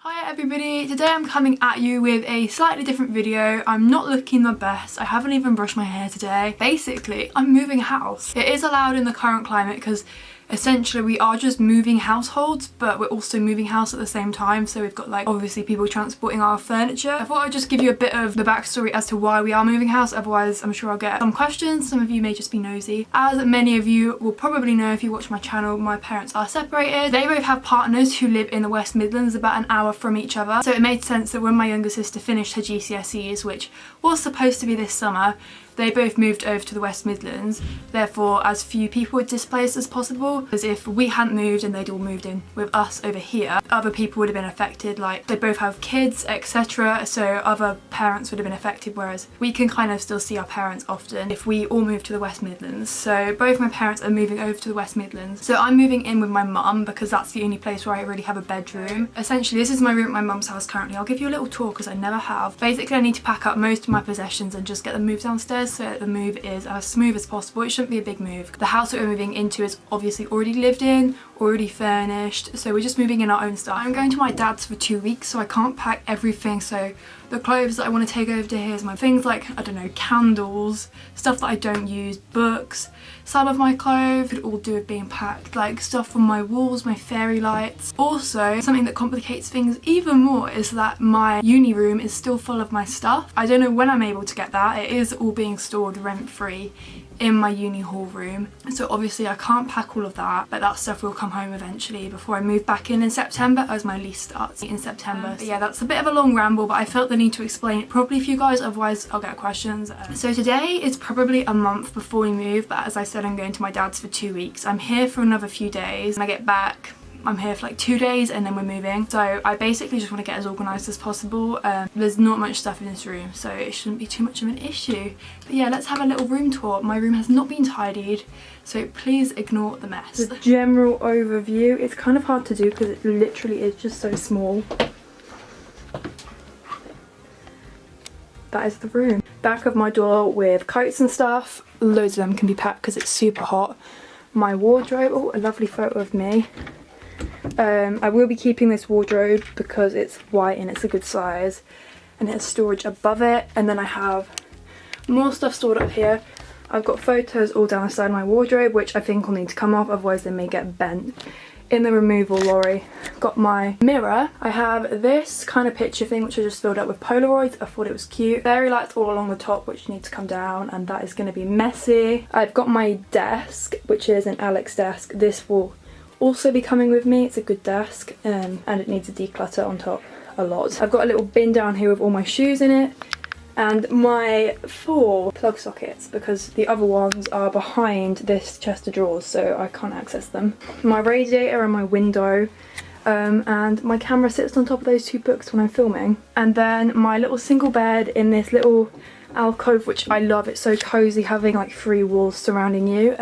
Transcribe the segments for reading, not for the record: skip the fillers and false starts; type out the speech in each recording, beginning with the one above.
Hi everybody, today I'm coming at you with a slightly different video. I'm not looking the best, I haven't even brushed my hair today. Basically, I'm moving house. It is allowed in the current climate because essentially we are just moving households, but we're also moving house at the same time, so we've got like obviously people transporting our furniture. I thought I'd just give you a bit of the backstory as to why we are moving house, otherwise I'm sure I'll get some questions. Some of you may just be nosy. As many of you will probably know if you watch my channel, my parents are separated. They both have partners who live in the West Midlands, about an hour from each other, so it made sense that when my younger sister finished her GCSEs, which was supposed to be this summer, they both moved over to the West Midlands, therefore as few people were displaced as possible, because if we hadn't moved and they'd all moved in with us over here, other people would have been affected, like they both have kids, etc, so other parents would have been affected, whereas we can kind of still see our parents often if we all move to the West Midlands. So both my parents are moving over to the West Midlands, so I'm moving in with my mum because that's the only place where I really have a bedroom. Essentially this is my room at my mum's house currently. I'll give you a little tour because I never have. Basically I need to pack up most of my possessions and just get them moved downstairs so that the move is as smooth as possible. It shouldn't be a big move. The house that we're moving into is obviously already lived in, already furnished, so we're just moving in our own stuff. I'm going to my dad's for 2 weeks, so I can't pack everything, so the clothes that I want to take over to here is my things like, I don't know, candles, stuff that I don't use, books. Some of my clothes could all do with being packed, like stuff on my walls, my fairy lights. Also, something that complicates things even more is that my uni room is still full of my stuff. I don't know when I'm able to get that. It is all being stored rent-free in my uni hall room, so obviously I can't pack all of that, but that stuff will come home eventually before I move back in September, as my lease starts in September. But yeah, that's a bit of a long ramble, but I felt the need to explain it properly for you guys, otherwise I'll get questions. So today is probably a month before we move, but as I said, I'm going to my dad's for 2 weeks. I'm here for another few days. When I get back, I'm here for like 2 days and then we're moving. So I basically just want to get as organised as possible. There's not much stuff in this room, so it shouldn't be too much of an issue. But yeah, let's have a little room tour. My room has not been tidied, so please ignore the mess. The general overview, it's kind of hard to do because it literally is just so small. That is the room. Back of my door with coats and stuff. Loads of them can be packed because it's super hot. My wardrobe, oh, a lovely photo of me. I will be keeping this wardrobe because it's white and it's a good size, and it has storage above it, and then I have more stuff stored up here. I've got photos all down the side of my wardrobe which I think will need to come off, otherwise they may get bent in the removal lorry. Got my mirror. I have this kind of picture thing which I just filled up with Polaroids. I thought it was cute. Fairy lights all along the top which need to come down, and that is going to be messy. I've got my desk, which is an Alex desk. This will also be coming with me. It's a good desk, and it needs a declutter on top a lot. I've got a little bin down here with all my shoes in it, and my 4 plug sockets because the other ones are behind this chest of drawers, so I can't access them. My radiator and my window, and my camera sits on top of those 2 books when I'm filming. And then my little single bed in this little alcove which I love. It's so cozy having like 3 walls surrounding you.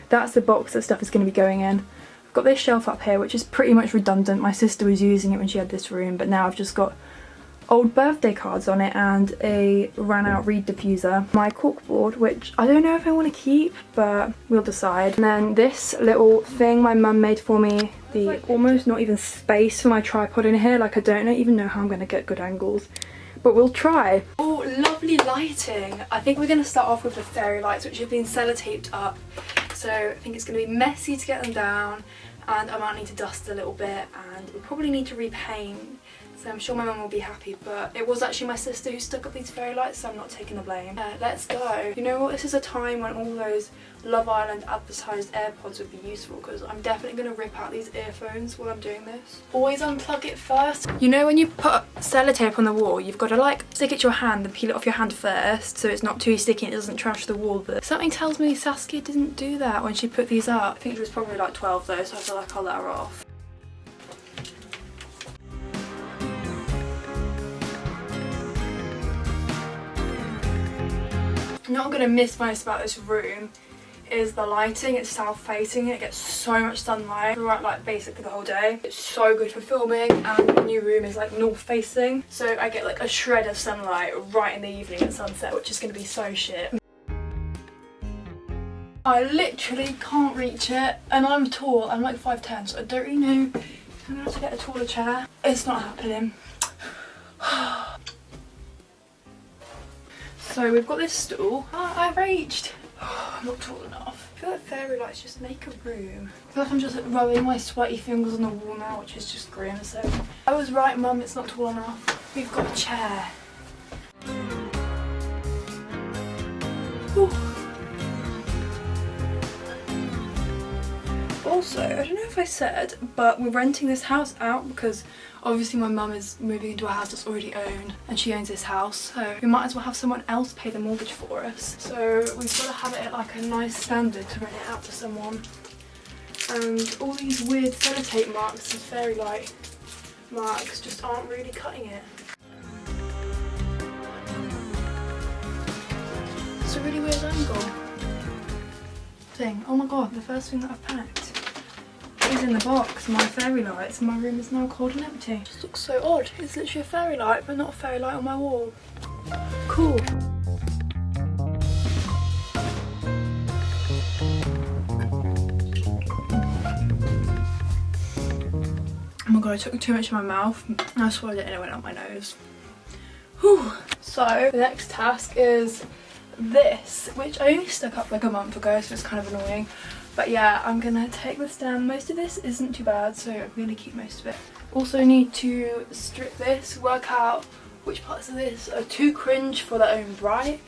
That's the box that stuff is going to be going in. I've got this shelf up here which is pretty much redundant. My sister was using it when she had this room, but now I've just got old birthday cards on it and a ran out reed diffuser. My corkboard, which I don't know if I want to keep, but we'll decide. And then this little thing my mum made for me, the almost not even space for my tripod in here. Like I don't even know how I'm going to get good angles, but we'll try. Oh, lovely lighting. I think we're going to start off with the fairy lights which have been sellotaped up, so I think it's going to be messy to get them down, and I might need to dust a little bit, and we'll probably need to repaint. So I'm sure my mum will be happy, but it was actually my sister who stuck up these fairy lights, so I'm not taking the blame. Let's go. You know what, this is a time when all those Love Island advertised AirPods would be useful, because I'm definitely going to rip out these earphones while I'm doing this. Always unplug it first. You know when you put sellotape on the wall, you've got to like stick it to your hand and peel it off your hand first so it's not too sticky and it doesn't trash the wall, but something tells me Saskia didn't do that when she put these up. I think she was probably like 12 though, so I feel like I'll let her off. Not going to miss most about this room is the lighting. It's south facing, it gets so much sunlight throughout like basically the whole day. It's so good for filming, and the new room is like north facing, so I get like a shred of sunlight right in the evening at sunset, which is going to be so shit. I literally can't reach it, and I'm tall, I'm like 5'10", so I don't really know I'm gonna have to get a taller chair. It's not happening. So we've got this stool. I reached. I'm not tall enough. I feel like fairy lights just make a room. I feel like I'm just rubbing my sweaty fingers on the wall now, which is just grim. So I was right, Mum, it's not tall enough. We've got a chair. Ooh. Also, I don't know if I said, but we're renting this house out because obviously my mum is moving into a house that's already owned and she owns this house, so we might as well have someone else pay the mortgage for us. So we've got to have it at like a nice standard to rent it out to someone. And all these weird sellotape marks and fairy light marks just aren't really cutting it. It's a really weird angle thing. Oh my god, the first thing that I've packed is in the box, my fairy lights, and my room is now cold and empty. It just looks so odd. It's literally a fairy light, but not a fairy light on my wall. Cool. Oh my god, I took too much in my mouth. I swallowed it and it went up my nose. Whew. So, the next task is this, which I only stuck up like a month ago, so it's kind of annoying. But yeah, I'm gonna take this down. Most of this isn't too bad, so I'm gonna keep most of it. Also need to strip this, work out which parts of this are too cringe for their own right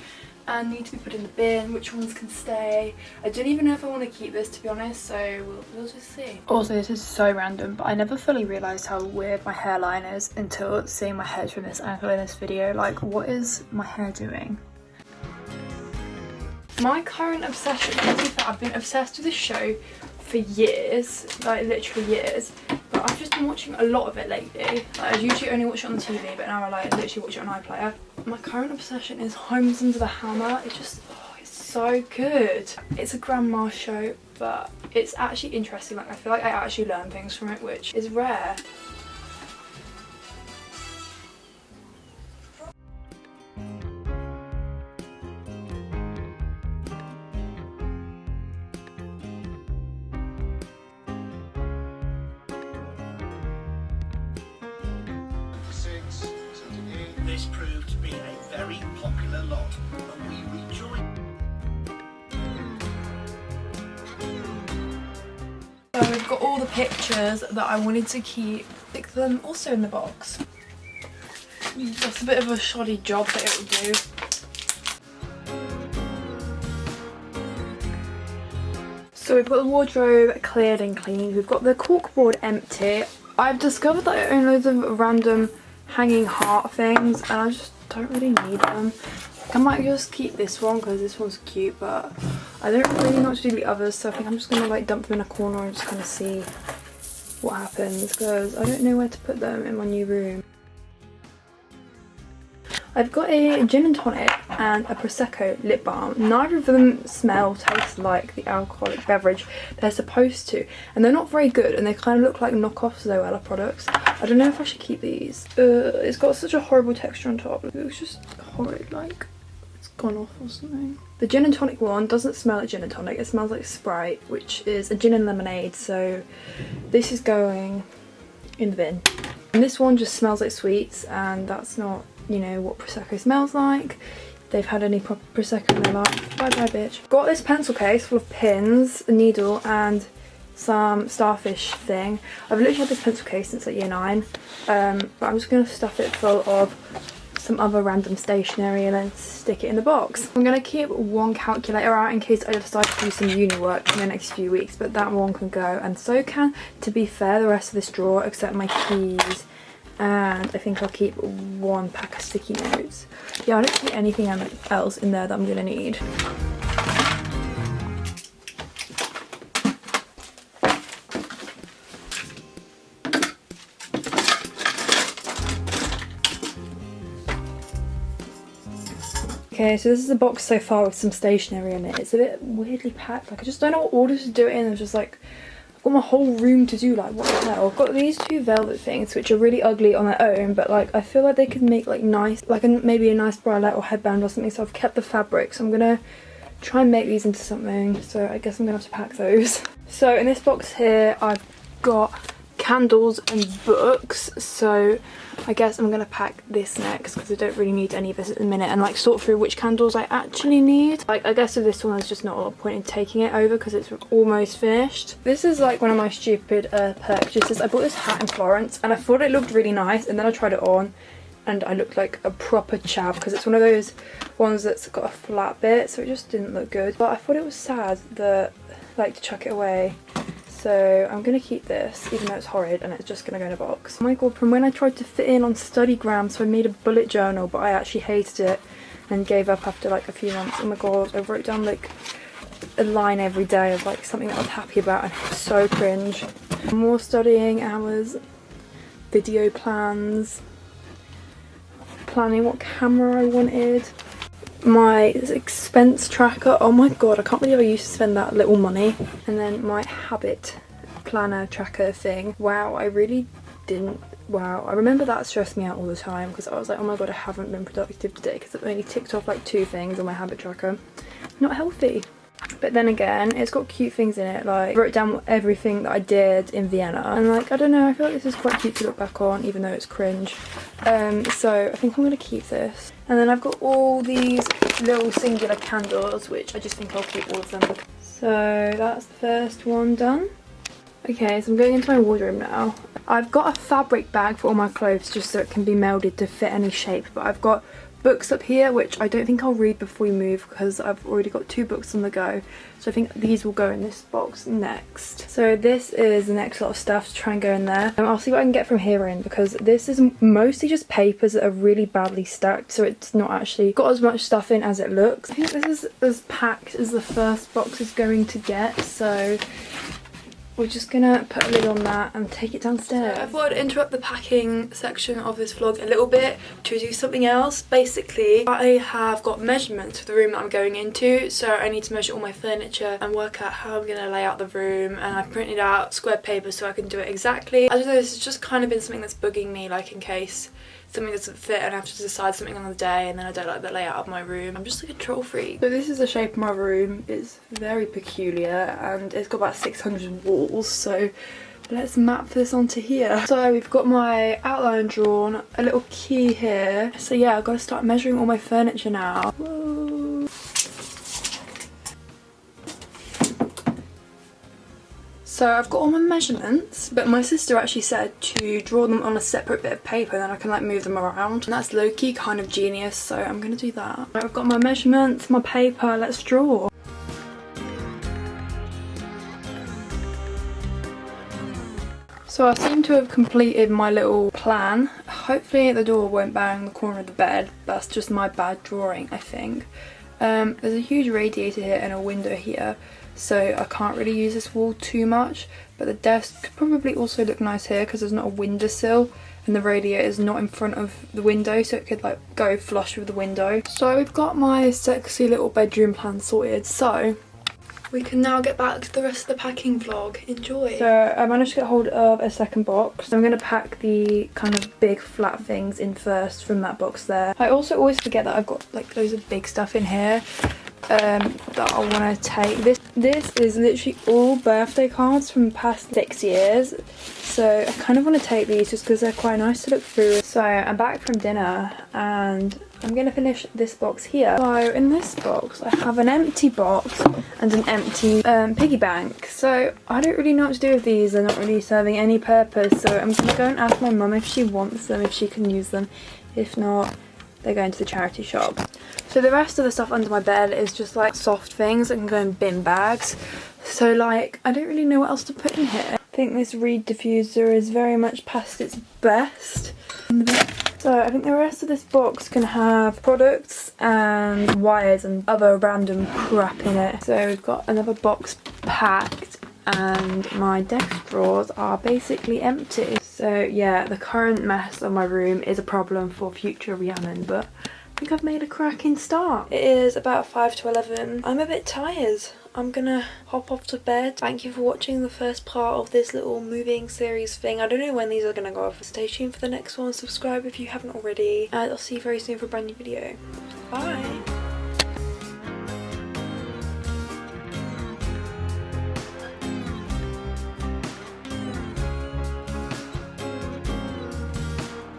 and need to be put in the bin, which ones can stay. I don't even know if I want to keep this, to be honest, so we'll just see. Also, this is so random, but I never fully realised how weird my hairline is until seeing my head from this angle in this video. Like, what is my hair doing? My current obsession, I've been obsessed with this show for years, like literally years, but I've just been watching a lot of it lately. Like, I usually only watch it on the TV, but now I literally watch it on iPlayer. My current obsession is Homes Under the Hammer. It just, oh, it's so good. It's a grandma show, but it's actually interesting. Like, I feel like I actually learn things from it, which is rare. This proved to be a very popular lot, and we rejoined. So we've got all the pictures that I wanted to keep. Stick them also in the box. That's a bit of a shoddy job that it will do. So we've got the wardrobe cleared and cleaned. We've got the corkboard empty. I've discovered that I own loads of random hanging heart things and I just don't really need them. I might just keep this one because this one's cute, but I don't really know what to do with the others, so I think I'm just gonna like dump them in a corner and just kind of see what happens because I don't know where to put them in my new room. I've got a gin and tonic and a Prosecco lip balm. Neither of them taste like the alcoholic beverage they're supposed to, and they're not very good, and they kind of look like knockoff Joāo products. I don't know if I should keep these. It's got such a horrible texture on top. It looks just horrid, like it's gone off or something. The gin and tonic one doesn't smell like gin and tonic, it smells like Sprite, which is a gin and lemonade, so this is going in the bin. And this one just smells like sweets, and that's not, you know, what Prosecco smells like. They've had any proper Prosecco in their life. Bye bye, bitch. Got this pencil case full of pins, a needle, and some starfish thing. I've literally had this pencil case since like year 9, but I'm just going to stuff it full of some other random stationery and then stick it in the box. I'm going to keep one calculator out in case I decide to do some uni work in the next few weeks, but that one can go, and so can, to be fair, the rest of this drawer except my keys. And I think I'll keep one pack of sticky notes. Yeah, I don't see anything else in there that I'm gonna need. Okay, so this is the box so far with some stationery in it. It's a bit weirdly packed. Like, I just don't know what order to do it in. It's just like, I've got my whole room to do, like what the hell. I've got these two velvet things which are really ugly on their own, but like I feel like they could make like nice, like maybe a nice bralette or headband or something, so I've kept the fabric. So I'm gonna try and make these into something, so I guess I'm gonna have to pack those. So in this box here I've got candles and books, so I guess I'm gonna pack this next because I don't really need any of this at the minute, and like sort through which candles I actually need. Like I guess with this one there's just not a lot of point in taking it over because it's almost finished. This is like one of my stupid purchases. I bought this hat in Florence and I thought it looked really nice, and then I tried it on and I looked like a proper chav because it's one of those ones that's got a flat bit, so it just didn't look good. But I thought it was sad that like to chuck it away. So I'm going to keep this, even though it's horrid, and it's just going to go in a box. Oh my god, from when I tried to fit in on Studygram, so I made a bullet journal, but I actually hated it and gave up after like a few months. Oh my god, I wrote down like a line every day of like something that I was happy about, and it was so cringe. More studying hours, video plans, planning what camera I wanted. My expense tracker, oh my god, I can't believe I used to spend that little money. And then my habit planner tracker thing. Wow, I really didn't, wow, I remember that stressed me out all the time because I was like, oh my god, I haven't been productive today because I've only ticked off like 2 things on my habit tracker. Not healthy. But then again, it's got cute things in it, like I wrote down everything that I did in Vienna, and like I don't know, I feel like this is quite cute to look back on even though it's cringe. So I think I'm gonna keep this. And then I've got all these little singular candles, which I just think I'll keep all of them. So that's the first one done. Okay, so I'm going into my wardrobe now. I've got a fabric bag for all my clothes just so it can be melded to fit any shape, but I've got books up here which I don't think I'll read before we move because I've already got 2 books on the go, so I think these will go in this box next. So this is the next lot of stuff to try and go in there. I'll see what I can get from here in because this is mostly just papers that are really badly stacked, so it's not actually got as much stuff in as it looks. I think this is as packed as the first box is going to get, so we're just gonna put a lid on that and take it downstairs. So I thought I'd interrupt the packing section of this vlog a little bit to do something else. Basically, I have got measurements for the room that I'm going into, so I need to measure all my furniture and work out how I'm gonna lay out the room, and I've printed out square paper so I can do it exactly. I don't know, this has just kind of been something that's bugging me, like in case something doesn't fit and I have to decide something on the day and then I don't like the layout of my room. I'm just like a control freak. So this is the shape of my room. It's very peculiar and it's got about 600 walls, so let's map this onto here. So we've got my outline drawn, a little key here. So yeah, I've got to start measuring all my furniture now. Whoa. So I've got all my measurements, but my sister actually said to draw them on a separate bit of paper, then I can like move them around. And that's low-key kind of genius, so I'm gonna do that. Right, I've got my measurements, my paper, let's draw. So I seem to have completed my little plan. Hopefully the door won't bang the corner of the bed. That's just my bad drawing, I think. There's a huge radiator here and a window here, so I can't really use this wall too much, but the desk could probably also look nice here because there's not a windowsill and the radiator is not in front of the window, so it could like go flush with the window. So we've got my sexy little bedroom plan sorted, so we can now get back to the rest of the packing vlog. Enjoy! So I managed to get hold of a second box. So I'm going to pack the kind of big flat things in first from that box there. I also always forget that I've got like loads of big stuff in here that I want to take. This is literally all birthday cards from the past 6 years, so I kind of want to take these just because they're quite nice to look through. So I'm back from dinner and I'm going to finish this box here. So in this box I have an empty box and an empty piggy bank. So I don't really know what to do with these. They're not really serving any purpose, so I'm going to go and ask my mum if she wants them, if she can use them. If not, they're going to the charity shop. So the rest of the stuff under my bed is just like soft things that can go in bin bags. So like I don't really know what else to put in here. I think this reed diffuser is very much past its best. So I think the rest of this box can have products and wires and other random crap in it. So we've got another box packed and my desk drawers are basically empty. So yeah, the current mess of my room is a problem for future Rhiannon, but I think I've made a cracking start. It is about 5 to 11. I'm a bit tired. I'm gonna hop off to bed. Thank you for watching the first part of this little moving series thing. I don't know when these are gonna go off. Stay tuned for the next one. Subscribe if you haven't already. And I'll see you very soon for a brand new video. Bye!